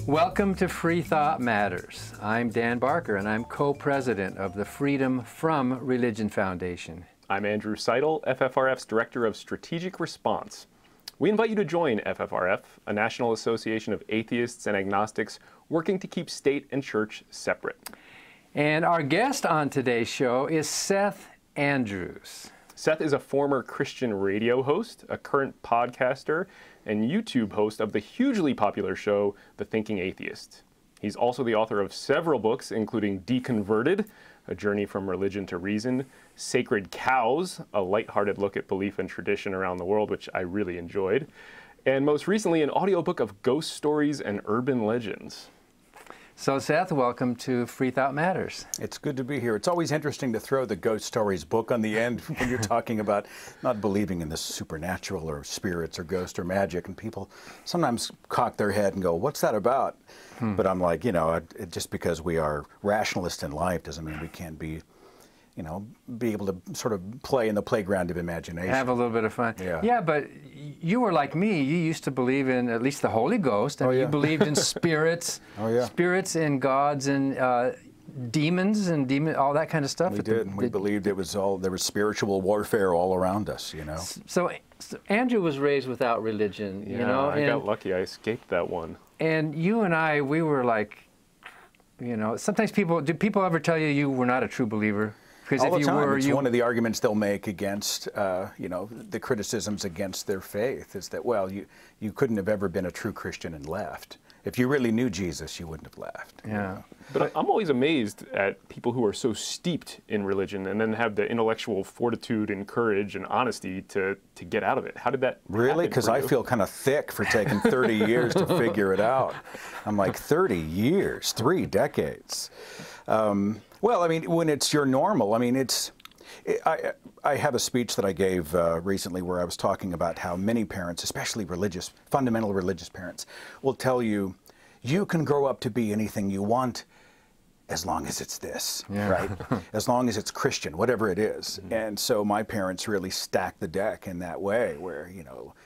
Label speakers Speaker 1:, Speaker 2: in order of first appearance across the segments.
Speaker 1: Welcome to Free Thought Matters. I'm Dan Barker, and I'm co-president of the Freedom from Religion Foundation.
Speaker 2: I'm Andrew Seidel, FFRF's Director of Strategic Response. We invite you to join FFRF, a national association of atheists and agnostics working to keep state and church separate.
Speaker 1: And our guest on today's show is Seth Andrews.
Speaker 2: Seth is a former Christian radio host, a current podcaster, and YouTube host of the hugely popular show, The Thinking Atheist. He's also the author of several books, including Deconverted, A Journey from Religion to Reason, Sacred Cows, a lighthearted look at belief and tradition around the world, which I really enjoyed, and most recently an audiobook of ghost stories and urban legends.
Speaker 1: So Seth, welcome to Free Thought Matters.
Speaker 3: It's good to be here. It's always interesting to throw the ghost stories book on the end when you're talking about not believing in the supernatural or spirits or ghosts or magic, and people sometimes cock their head and go, what's that about? But I'm like, just because we are rationalists in life doesn't mean we can't be able to sort of play in the playground of imagination.
Speaker 1: Have a little bit of fun. Yeah, but you were like me. You used to believe in at least the Holy Ghost. And you believed in spirits, spirits and gods and demons and all that kind of stuff.
Speaker 3: We did. We believed there was spiritual warfare all around us,
Speaker 1: So Andrew was raised without religion,
Speaker 2: I got lucky. I escaped that one.
Speaker 1: And you and I, we were like, sometimes do people ever tell you were not a true believer? Because
Speaker 3: all the time, it's one of the arguments they'll make against, the criticisms against their faith is that, well, you couldn't have ever been a true Christian and left. If you really knew Jesus, you wouldn't have left.
Speaker 1: Yeah.
Speaker 2: But I'm always amazed at people who are so steeped in religion and then have the intellectual fortitude and courage and honesty to get out of it. How did that
Speaker 3: Really? Because I feel kind of thick for taking 30 years to figure it out. I'm like, 30 years, 3 decades. Well, I mean, when it's your normal, I mean, I have a speech that I gave recently where I was talking about how many parents, especially fundamental religious parents, will tell you, you can grow up to be anything you want as long as it's this, right? As long as it's Christian, whatever it is. And so my parents really stacked the deck in that way where,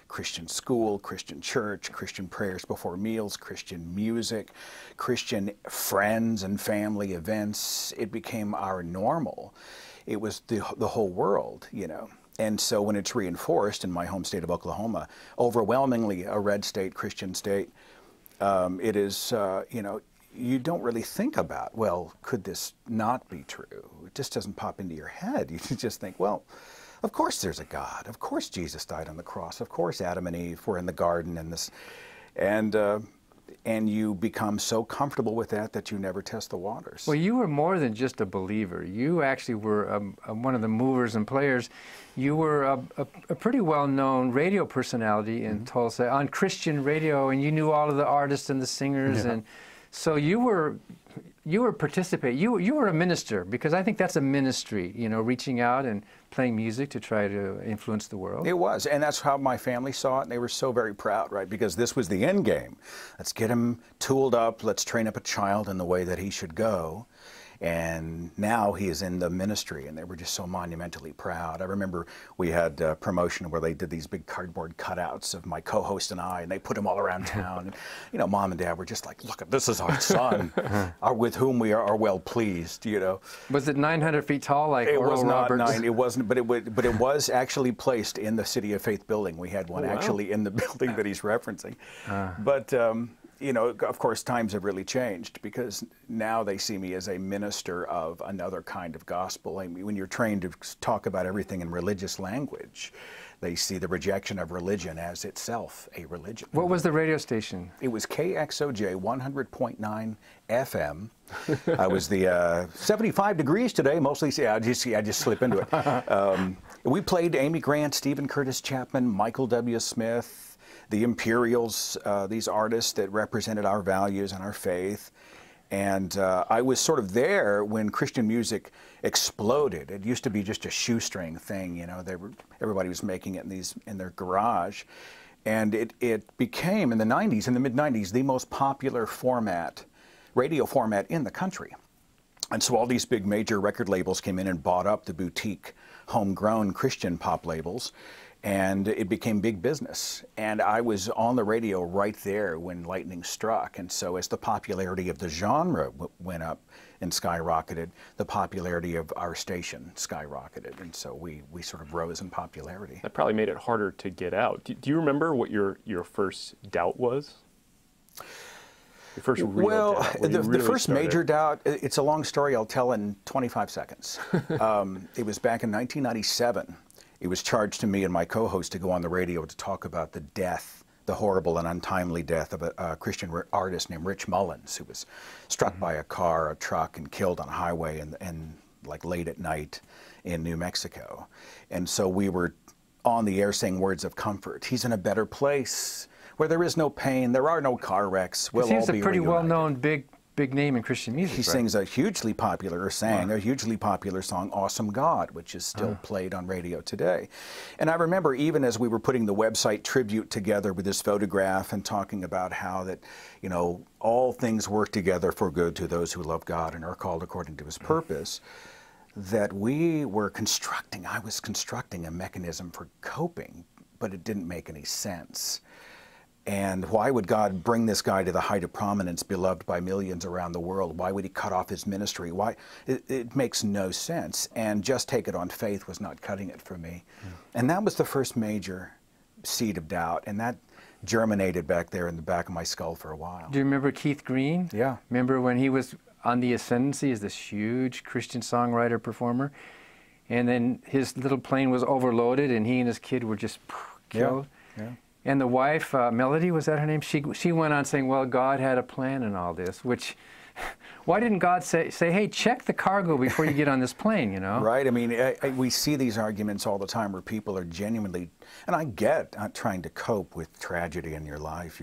Speaker 3: Christian school, Christian church, Christian prayers before meals, Christian music, Christian friends and family events. It became our normal. It was the whole world, And so when it's reinforced in my home state of Oklahoma, overwhelmingly a red state, Christian state, it is, you don't really think about, well, could this not be true? It just doesn't pop into your head. You just think, well, of course there's a God. Of course Jesus died on the cross. Of course Adam and Eve were in the garden and you become so comfortable with that you never test the waters.
Speaker 1: Well, you were more than just a believer. You actually were one of the movers and players. You were a pretty well-known radio personality in Tulsa on Christian radio, and you knew all of the artists and the singers, and so you were participating. You were a minister, because I think that's a ministry, reaching out and playing music to try to influence the world.
Speaker 3: It was, and that's how my family saw it, and they were so very proud, right? Because this was the end game. Let's get him tooled up, let's train up a child in the way that he should go. And now he is in the ministry, and they were just so monumentally proud. I remember we had a promotion where they did these big cardboard cutouts of my co-host and I, and they put them all around town. And, Mom and Dad were just like, look, this is our son, with whom we are well pleased,
Speaker 1: Was it 900 feet tall like
Speaker 3: It
Speaker 1: Oral
Speaker 3: was not
Speaker 1: Roberts?
Speaker 3: 9, it wasn't, but it was actually placed in the City of Faith building. We had one actually in the building that he's referencing. But, of course, times have really changed, because now they see me as a minister of another kind of gospel. I mean, when you're trained to talk about everything in religious language, they see the rejection of religion as itself a religion.
Speaker 1: What was the radio station?
Speaker 3: It was KXOJ 100.9 FM. I was the 75 degrees today, mostly. I just slip into it. We played Amy Grant, Stephen Curtis Chapman, Michael W. Smith, the Imperials, these artists that represented our values and our faith. And I was sort of there when Christian music exploded. It used to be just a shoestring thing, everybody was making it in their garage. And it became, in the mid-90s, the most popular radio format in the country. And so all these big major record labels came in and bought up the boutique homegrown Christian pop labels. And it became big business. And I was on the radio right there when lightning struck. And so as the popularity of the genre went up and skyrocketed, the popularity of our station skyrocketed. And so we sort of rose in popularity.
Speaker 2: That probably made it harder to get out. Do you remember what your first doubt was? Your first real doubt,
Speaker 3: the first major doubt, it's a long story I'll tell in 25 seconds. It was back in 1997. It was charged to me and my co-host to go on the radio to talk about the death, the horrible and untimely death of a Christian artist named Rich Mullins, who was struck by a truck, and killed on a highway and like late at night in New Mexico. And so we were on the air saying words of comfort. He's in a better place where there is no pain, there are no car wrecks. We'll all be reunited.
Speaker 1: He's a pretty well-known big name in Christian music.
Speaker 3: He sings a hugely popular, or sang a hugely popular song, Awesome God, which is still played on radio today. And I remember even as we were putting the website tribute together with this photograph and talking about how that, you know, all things work together for good to those who love God and are called according to his purpose, that I was constructing a mechanism for coping, but it didn't make any sense. And why would God bring this guy to the height of prominence, beloved by millions around the world? Why would he cut off his ministry? Why? It makes no sense. And just take it on faith was not cutting it for me. And that was the first major seed of doubt. And that germinated back there in the back of my skull for a while.
Speaker 1: Do you remember Keith Green?
Speaker 3: Yeah.
Speaker 1: Remember when he was on the ascendancy as this huge Christian songwriter, performer? And then his little plane was overloaded and he and his kid were just killed.
Speaker 3: Yeah.
Speaker 1: And the wife, Melody, was that her name? She went on saying, well, God had a plan in all this, which, why didn't God say, hey, check the cargo before you get on this plane, you know?
Speaker 3: Right. I mean, we see these arguments all the time where people are genuinely, and I get trying to cope with tragedy in your life,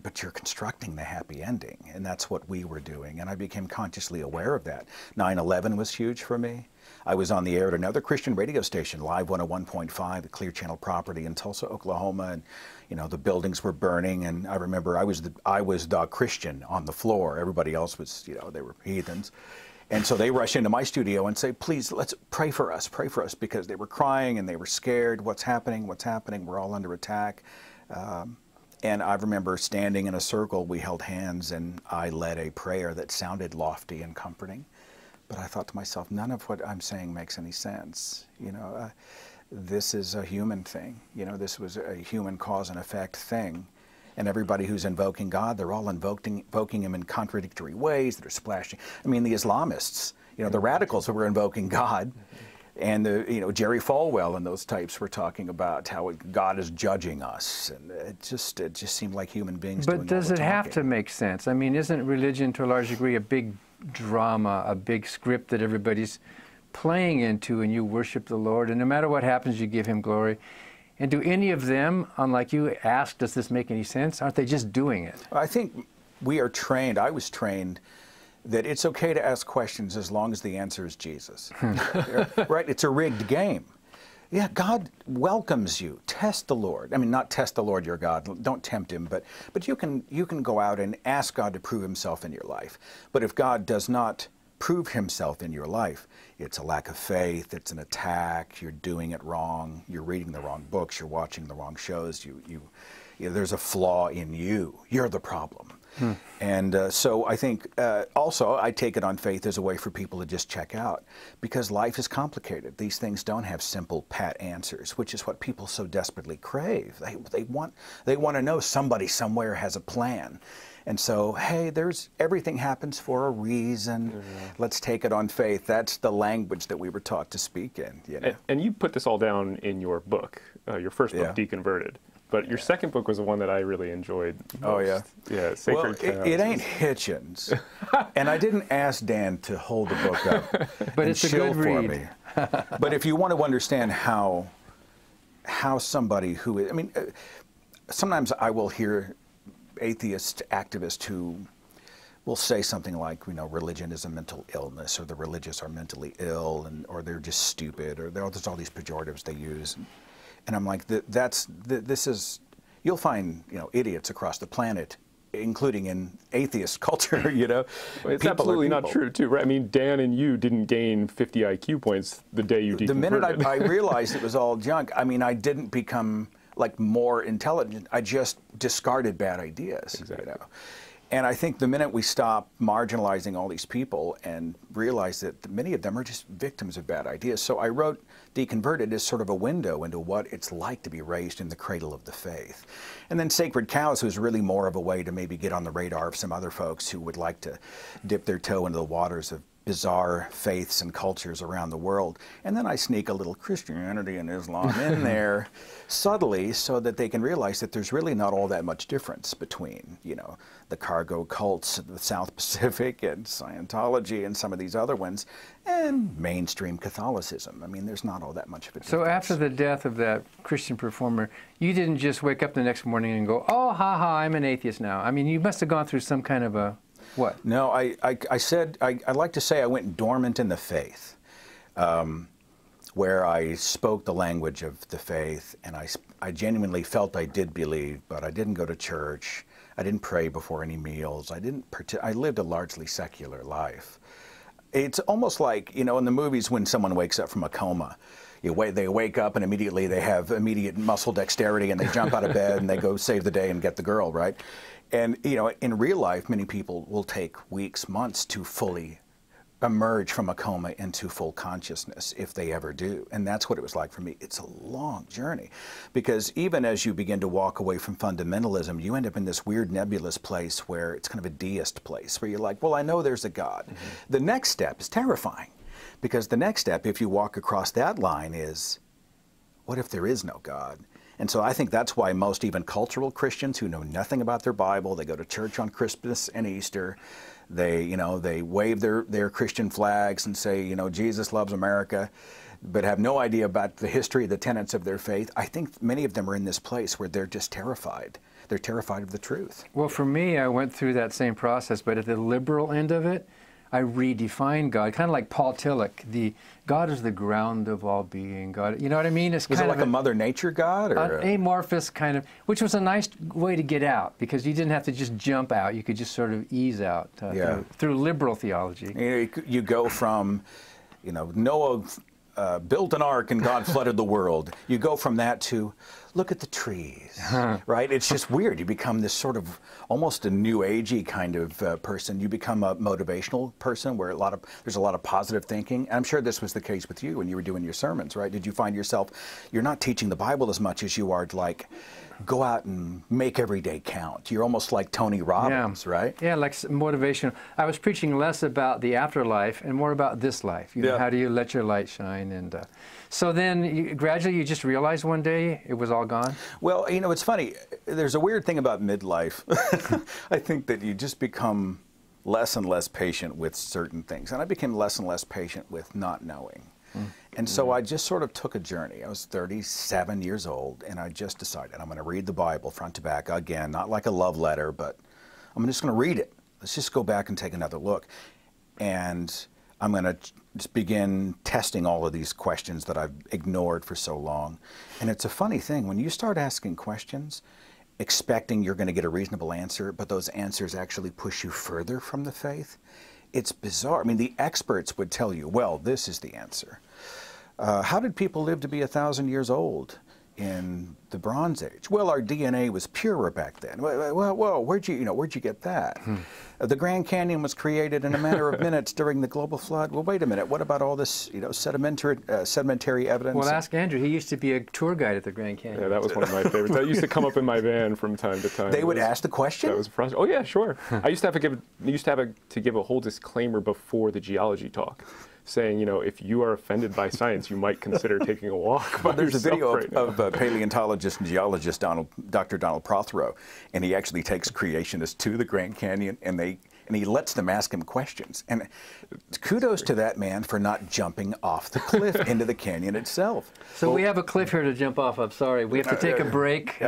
Speaker 3: but you're constructing the happy ending, and that's what we were doing, and I became consciously aware of that. 9/11 was huge for me. I was on the air at another Christian radio station, Live 101.5, the Clear Channel property in Tulsa, Oklahoma, and you know the buildings were burning. And I remember I was the Christian on the floor. Everybody else was, you know, they were heathens. And so they rush into my studio and say, please, let's pray for us, because they were crying and they were scared. What's happening? What's happening? We're all under attack. And I remember standing in a circle, we held hands, and I led a prayer that sounded lofty and comforting. But I thought to myself, none of what I'm saying makes any sense. You know, this is a human thing. You know, this was a human cause and effect thing. And everybody who's invoking God, they're all invoking him in contradictory ways. They're splashing. I mean, the Islamists, you know, the radicals who were invoking God, and Jerry Falwell and those types were talking about how God is judging us, and it just seemed like human beings.
Speaker 1: But does it have to make sense? I mean, isn't religion to a large degree a big drama, a big script that everybody's playing into, and you worship the Lord, and no matter what happens, you give him glory? And do any of them, unlike you, ask, does this make any sense? Aren't they just doing it?
Speaker 3: I think we are trained, I was trained, that it's okay to ask questions as long as the answer is Jesus. Right? It's a rigged game. Yeah, God welcomes you. Test the Lord. I mean, not test the Lord your God. Don't tempt him, but you can go out and ask God to prove himself in your life. But if God does not prove himself in your life, it's a lack of faith, it's an attack, you're doing it wrong, you're reading the wrong books, you're watching the wrong shows, there's a flaw in you. You're the problem. And so I think also I take it on faith as a way for people to just check out, because life is complicated. These things don't have simple, pat answers, which is what people so desperately crave. They want to know somebody somewhere has a plan. And so, hey, everything happens for a reason. Let's take it on faith. That's the language that we were taught to speak in. You know?
Speaker 2: And you put this all down in your book, your first book, Deconverted. But your second book was the one that I really enjoyed most.
Speaker 3: Oh, yeah?
Speaker 2: Yeah, Sacred
Speaker 3: Cows. It ain't Hitchens. And I didn't ask Dan to hold the book up
Speaker 1: but
Speaker 3: and
Speaker 1: it's a
Speaker 3: chill
Speaker 1: good
Speaker 3: for
Speaker 1: read.
Speaker 3: me. But if you want to understand how somebody who is, I mean, sometimes I will hear atheist activists who will say something like, religion is a mental illness, or the religious are mentally ill, or they're just stupid, or there's all these pejoratives they use. And I'm like, you'll find, idiots across the planet including in atheist culture, you know.
Speaker 2: It's absolutely not true, too, right? I mean, Dan and you didn't gain 50 IQ points the day you deconverted.
Speaker 3: The minute I realized it was all junk, I mean, I didn't become like more intelligent. I just discarded bad ideas,
Speaker 2: exactly.
Speaker 3: You know. And I think the minute we stop marginalizing all these people and realize that many of them are just victims of bad ideas. So I wrote Deconverted as sort of a window into what it's like to be raised in the cradle of the faith. And then Sacred Cows was really more of a way to maybe get on the radar of some other folks who would like to dip their toe into the waters of bizarre faiths and cultures around the world. And then I sneak a little Christianity and Islam in there subtly so that they can realize that there's really not all that much difference between, you know, the cargo cults of the South Pacific and Scientology and some of these other ones and mainstream Catholicism. I mean, there's not all that much of a difference.
Speaker 1: So after the death of that Christian performer, you didn't just wake up the next morning and go, oh, ha ha, I'm an atheist now. I mean, you must have gone through some kind of a what?
Speaker 3: No, I like to say I went dormant in the faith, where I spoke the language of the faith, and I genuinely felt I did believe, but I didn't go to church. I didn't pray before any meals. I lived a largely secular life. It's almost like, you know, in the movies when someone wakes up from a coma, they wake up and immediately they have immediate muscle dexterity and they jump out of bed and they go save the day and get the girl, right? And, you know, in real life, many people will take weeks, months to fully emerge from a coma into full consciousness, if they ever do. And that's what it was like for me. It's a long journey, because even as you begin to walk away from fundamentalism, you end up in this weird nebulous place where it's kind of a deist place, where you're like, well, I know there's a God. Mm-hmm. The next step is terrifying, because the next step, if you walk across that line, is, what if there is no God? And so I think that's why most even cultural Christians who know nothing about their Bible, they go to church on Christmas and Easter, they wave their Christian flags and say, you know, Jesus loves America, but have no idea about the history, the tenets of their faith. I think many of them are in this place where they're just terrified. They're terrified of the truth.
Speaker 1: Well, for me, I went through that same process, but at the liberal end of it, I redefined God, kind of like Paul Tillich. God is the ground of all being. God, you know what I mean?
Speaker 3: Is it like a Mother Nature God, or
Speaker 1: an amorphous kind of, which was a nice way to get out, because you didn't have to just jump out. You could just sort of ease out through liberal theology.
Speaker 3: You go from, you know, Noah built an ark and God flooded the world. You go from that to, look at the trees, right? It's just weird. You become this sort of almost a new agey kind of person. You become a motivational person where there's a lot of positive thinking. And I'm sure this was the case with you when you were doing your sermons, right? Did you find yourself, you're not teaching the Bible as much as you are like, go out and make every day count. You're almost like Tony Robbins, right?
Speaker 1: Yeah, like motivation. I was preaching less about the afterlife and more about this life. You know, how do you let your light shine? And so then gradually you just realized one day it was all gone?
Speaker 3: Well, you know, it's funny. There's a weird thing about midlife. I think that you just become less and less patient with certain things. And I became less and less patient with not knowing. And so I just sort of took a journey. I was 37 years old, and I just decided I'm going to read the Bible front to back again, not like a love letter, but I'm just going to read it. Let's just go back and take another look. And I'm going to just begin testing all of these questions that I've ignored for so long. And it's a funny thing. When you start asking questions, expecting you're going to get a reasonable answer, but those answers actually push you further from the faith, it's bizarre. I mean, the experts would tell you, well, this is the answer. How did people live to be 1,000 years old in the Bronze Age? Well, our DNA was purer back then. Well, where'd you get that? The Grand Canyon was created in a matter of minutes during the global flood. Well, wait a minute. What about all this, you know, sedimentary evidence?
Speaker 1: Well, ask Andrew. He used to be a tour guide at the Grand Canyon.
Speaker 2: Yeah, that was one of my favorites. That used to come up in my van from time to time.
Speaker 3: They would ask the question?
Speaker 2: That was frustrating. Oh yeah, sure. I used to have to give a whole disclaimer before the geology talk, saying, you know, if you are offended by science, you might consider taking a walk.
Speaker 3: Well, there's a video of paleontologist and geologist Dr. Donald Prothero, and he actually takes creationists to the Grand Canyon, and he lets them ask him questions. And kudos to that man for not jumping off the cliff into the canyon itself.
Speaker 1: So we have a cliff here to jump off of. Sorry, we have to take a break.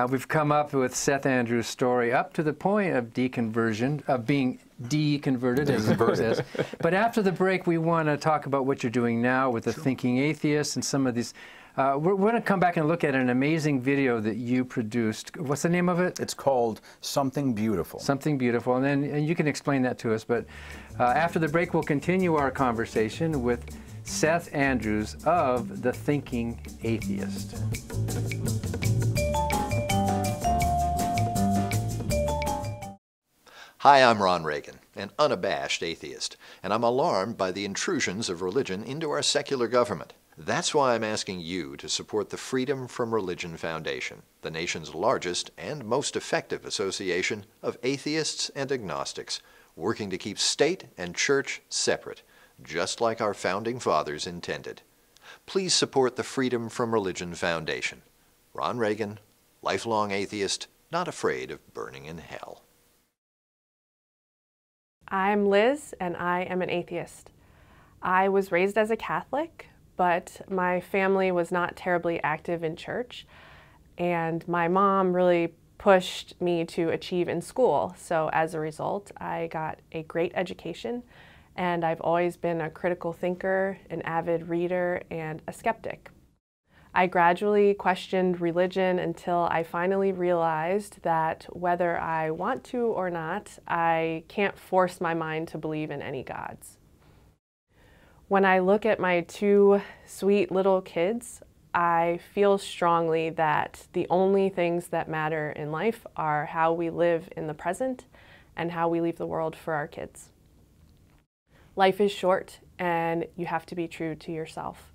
Speaker 1: We've come up with Seth Andrews' story up to the point of deconversion, of being deconverted, as it says. But after the break, we want to talk about what you're doing now with the Thinking Atheist and some of these We're going to come back and look at an amazing video that you produced. What's the name of it?
Speaker 3: It's called Something Beautiful.
Speaker 1: Something Beautiful, and you can explain that to us. But after the break, we'll continue our conversation with Seth Andrews of the Thinking Atheist.
Speaker 4: Hi, I'm Ron Reagan, an unabashed atheist, and I'm alarmed by the intrusions of religion into our secular government. That's why I'm asking you to support the Freedom from Religion Foundation, the nation's largest and most effective association of atheists and agnostics, working to keep state and church separate, just like our founding fathers intended. Please support the Freedom from Religion Foundation. Ron Reagan, lifelong atheist, not afraid of burning in hell.
Speaker 5: I'm Liz, and I am an atheist. I was raised as a Catholic, but my family was not terribly active in church, and my mom really pushed me to achieve in school. So as a result, I got a great education, and I've always been a critical thinker, an avid reader, and a skeptic. I gradually questioned religion until I finally realized that whether I want to or not, I can't force my mind to believe in any gods. When I look at my two sweet little kids, I feel strongly that the only things that matter in life are how we live in the present and how we leave the world for our kids. Life is short, and you have to be true to yourself.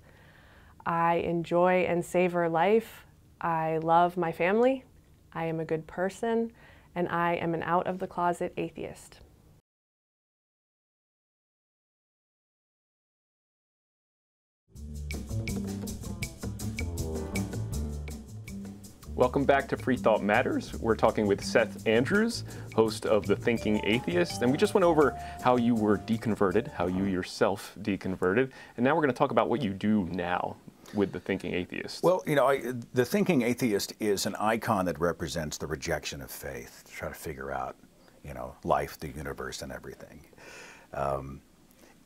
Speaker 5: I enjoy and savor life. I love my family. I am a good person, and I am an out-of-the-closet atheist.
Speaker 2: Welcome back to Free Thought Matters. We're talking with Seth Andrews, host of The Thinking Atheist, and we just went over how you were deconverted, how you yourself deconverted, and now we're going to talk about what you do now with The Thinking Atheist.
Speaker 3: Well, you know, The Thinking Atheist is an icon that represents the rejection of faith, to try to figure out, you know, life, the universe, and everything.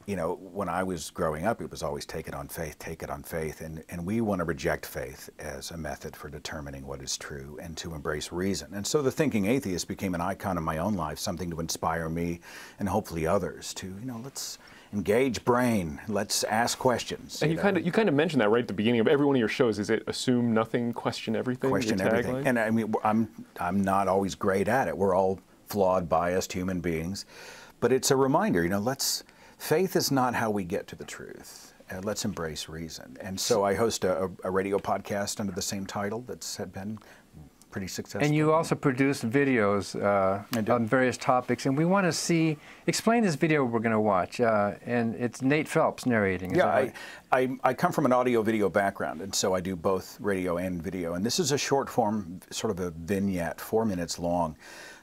Speaker 3: You know, when I was growing up, it was always take it on faith, and we want to reject faith as a method for determining what is true and to embrace reason. And so The Thinking Atheist became an icon in my own life, something to inspire me and hopefully others to, you know, let's engage brain, let's ask questions.
Speaker 2: And you kind of mentioned that right at the beginning of every one of your shows. Is it assume nothing, question everything?
Speaker 3: Question everything. And I mean, I'm not always great at it. We're all flawed, biased human beings. But it's a reminder, you know, faith is not how we get to the truth. Let's embrace reason. And so I host a radio podcast under the same title that's had been pretty successful.
Speaker 1: And you also produce videos on various topics, and we want to explain this video we're going to watch, and it's Nate Phelps narrating.
Speaker 3: Yeah, I come from an audio-video background, and so I do both radio and video, and this is a short form, sort of a vignette, 4 minutes long,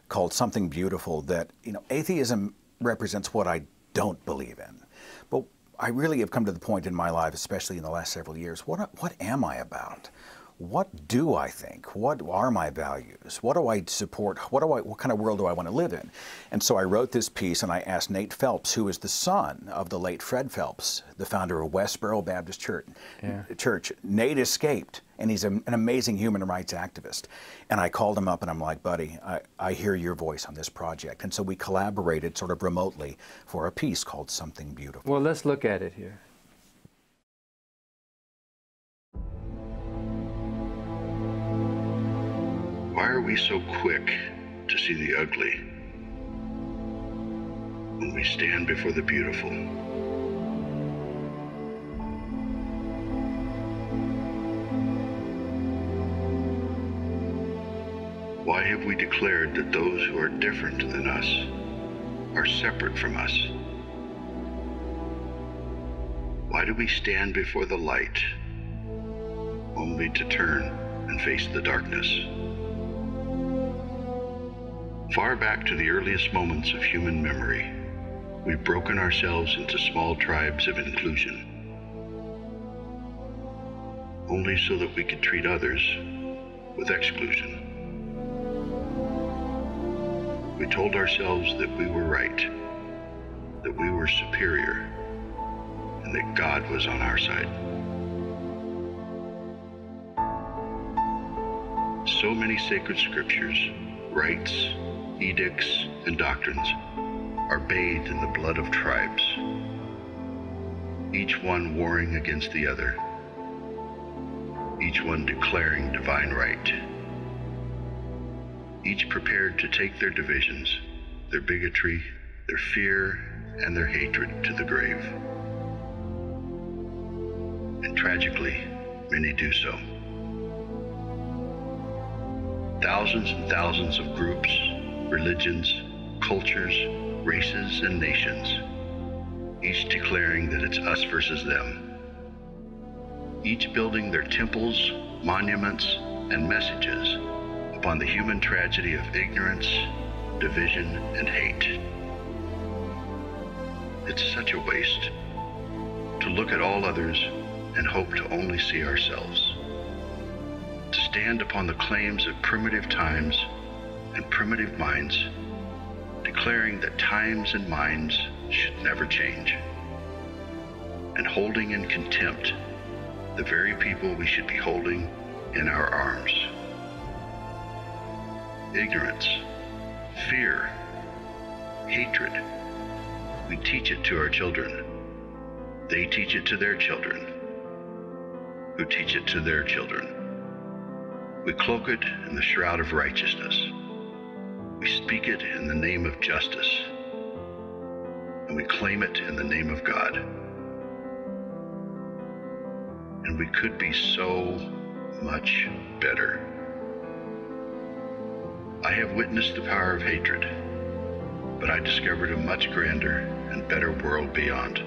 Speaker 3: called Something Beautiful, that, you know, atheism represents what I don't believe in. But I really have come to the point in my life, especially in the last several years, what am I about? What do I think? What are my values? What do I support? What kind of world do I want to live in? And so I wrote this piece, and I asked Nate Phelps, who is the son of the late Fred Phelps, the founder of Westboro Baptist Church. Nate escaped, and he's an amazing human rights activist. And I called him up, and I'm like, buddy, I hear your voice on this project. And so we collaborated sort of remotely for a piece called Something Beautiful.
Speaker 1: Well, let's look at it here.
Speaker 6: Why are we so quick to see the ugly when we stand before the beautiful? Why have we declared that those who are different than us are separate from us? Why do we stand before the light only to turn and face the darkness? Far back to the earliest moments of human memory, we've broken ourselves into small tribes of inclusion, only so that we could treat others with exclusion. We told ourselves that we were right, that we were superior, and that God was on our side. so many sacred scriptures, rites, edicts, and doctrines are bathed in the blood of tribes, each one warring against the other, each one declaring divine right, each prepared to take their divisions, their bigotry, their fear, and their hatred to the grave. And tragically, many do so. Thousands and thousands of groups, religions, cultures, races, and nations, each declaring that it's us versus them, each building their temples, monuments, and messages upon the human tragedy of ignorance, division, and hate. It's such a waste to look at all others and hope to only see ourselves, to stand upon the claims of primitive times and primitive minds, declaring that times and minds should never change, and holding in contempt the very people we should be holding in our arms. Ignorance, fear, hatred. We teach it to our children. They teach it to their children, who teach it to their children. We cloak it in the shroud of righteousness. We speak it in the name of justice, and we claim it in the name of God. And we could be so much better. I have witnessed the power of hatred, but I discovered a much grander and better world beyond.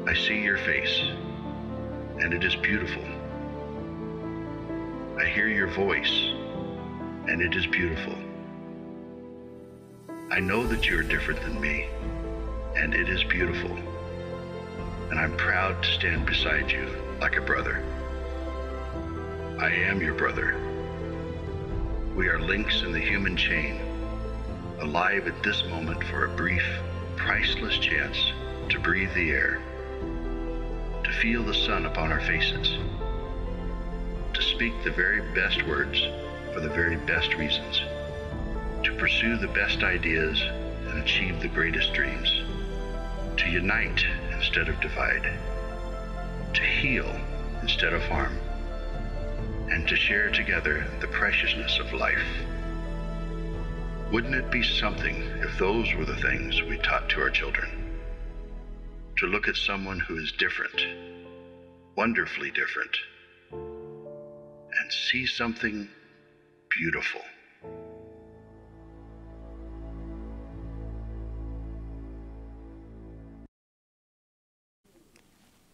Speaker 6: I see your face, and it is beautiful. I hear your voice, and it is beautiful. I know that you are different than me, and it is beautiful. And I'm proud to stand beside you like a brother. I am your brother. We are links in the human chain, alive at this moment for a brief, priceless chance to breathe the air, to feel the sun upon our faces, to speak the very best words for the very best reasons, to pursue the best ideas and achieve the greatest dreams, to unite instead of divide, to heal instead of harm, and to share together the preciousness of life. Wouldn't it be something if those were the things we taught to our children? To look at someone who is different, wonderfully different, and see something beautiful.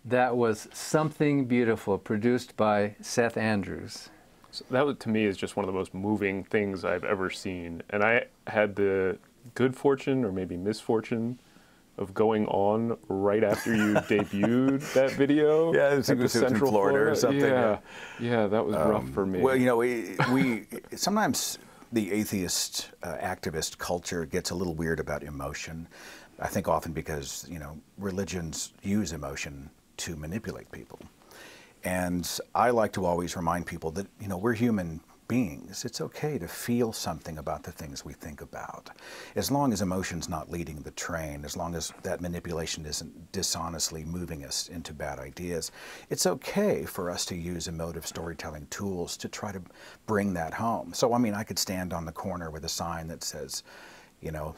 Speaker 1: That was Something Beautiful, produced by Seth Andrews.
Speaker 2: So that, to me, is just one of the most moving things I've ever seen. And I had the good fortune, or maybe misfortune, of going on right after you debuted that video.
Speaker 3: Yeah, I think it was in Florida or something.
Speaker 2: Yeah, that was rough for me.
Speaker 3: Well, you know, we sometimes the atheist activist culture gets a little weird about emotion. I think often because, you know, religions use emotion to manipulate people. And I like to always remind people that, you know, we're human beings. It's okay to feel something about the things we think about. As long as emotion's not leading the train, as long as that manipulation isn't dishonestly moving us into bad ideas, it's okay for us to use emotive storytelling tools to try to bring that home. So, I mean, I could stand on the corner with a sign that says, you know,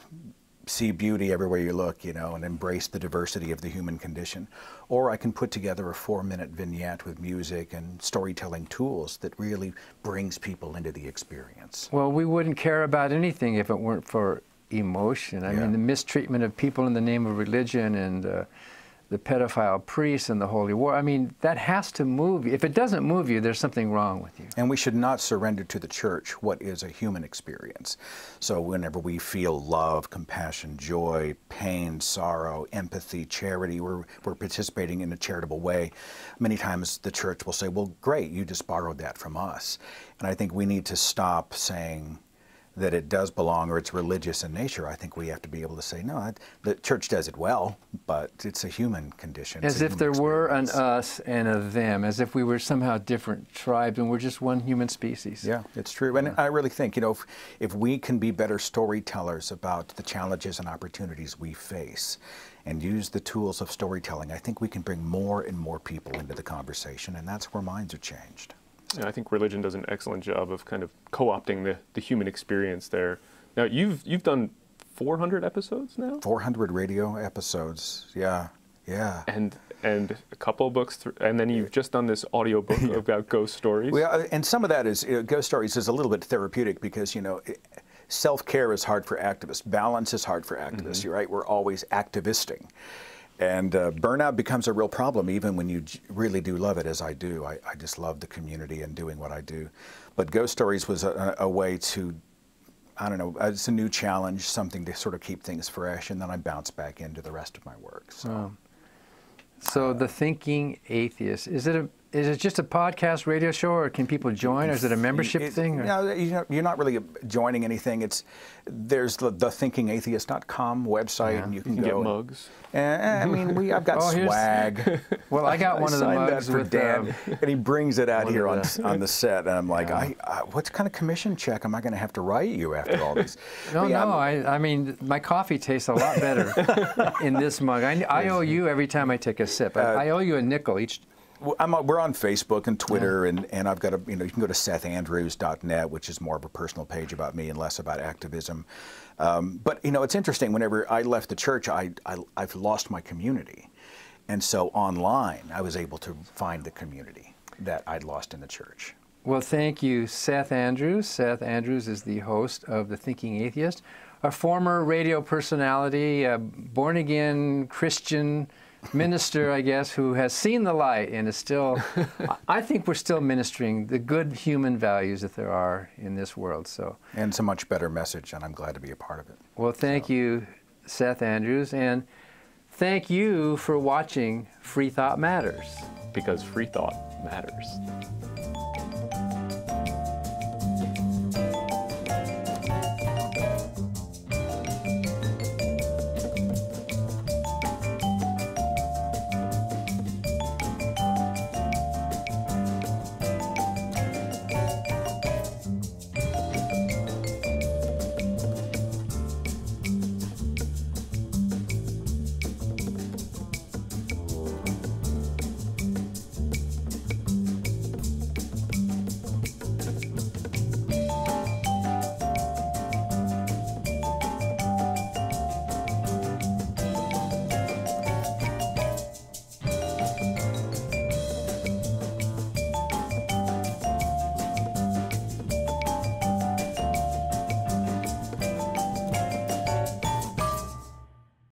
Speaker 3: see beauty everywhere you look, you know, and embrace the diversity of the human condition. Or I can put together a 4-minute vignette with music and storytelling tools that really brings people into the experience.
Speaker 1: Well, we wouldn't care about anything if it weren't for emotion. I mean, the mistreatment of people in the name of religion and the pedophile priests and the holy war, I mean, that has to move you. If it doesn't move you, there's something wrong with you.
Speaker 3: And we should not surrender to the church what is a human experience. So whenever we feel love, compassion, joy, pain, sorrow, empathy, charity, we're participating in a charitable way. Many times the church will say, well, great, you just borrowed that from us. And I think we need to stop saying, that it does belong or it's religious in nature, I think we have to be able to say, no, the church does it well, but it's a human condition.
Speaker 1: As if there were an us and a them, as if we were somehow different tribes and we're just one human species.
Speaker 3: Yeah, it's true. And I really think, if we can be better storytellers about the challenges and opportunities we face and use the tools of storytelling, I think we can bring more and more people into the conversation, and that's where minds are changed.
Speaker 2: Yeah, I think religion does an excellent job of kind of co-opting the human experience there. Now, you've done 400 episodes now?
Speaker 3: 400 radio episodes, yeah.
Speaker 2: And a couple of books, and then you've just done this audiobook about ghost stories.
Speaker 3: Well, and some of that is, ghost stories is a little bit therapeutic because, self-care is hard for activists. Balance is hard for activists, right? We're always activisting. And burnout becomes a real problem even when you really do love it, as I do. I just love the community and doing what I do. But Ghost Stories was a way to, I don't know, it's a new challenge, something to sort of keep things fresh, and then I bounce back into the rest of my work.
Speaker 1: So the Thinking Atheist, is it just a podcast radio show, or can people join, or is it a membership thing? Or?
Speaker 3: No, you're not really joining anything. There's the thinkingatheist.com website, and you can go.
Speaker 2: Get mugs.
Speaker 3: I mean, I've got swag.
Speaker 1: Well, I got one of the mugs
Speaker 3: for
Speaker 1: with
Speaker 3: Dan, and he brings it out here on the set, and I'm like, what kind of commission check am I going to have to write you after all this?
Speaker 1: I mean, my coffee tastes a lot better in this mug. I owe you every time I take a sip. I owe you a nickel each.
Speaker 3: We're on Facebook and Twitter, and I've got you can go to sethandrews.net, which is more of a personal page about me and less about activism. But it's interesting. Whenever I left the church, I've lost my community, and so online I was able to find the community that I'd lost in the church.
Speaker 1: Well, thank you, Seth Andrews. Seth Andrews is the host of The Thinking Atheist, a former radio personality, a born-again Christian minister, I guess, who has seen the light and is still, I think we're still ministering the good human values that there are in this world.
Speaker 3: And it's a much better message, and I'm glad to be a part of it.
Speaker 1: Well, thank you, Seth Andrews, and thank you for watching Free Thought Matters.
Speaker 2: Because free thought matters.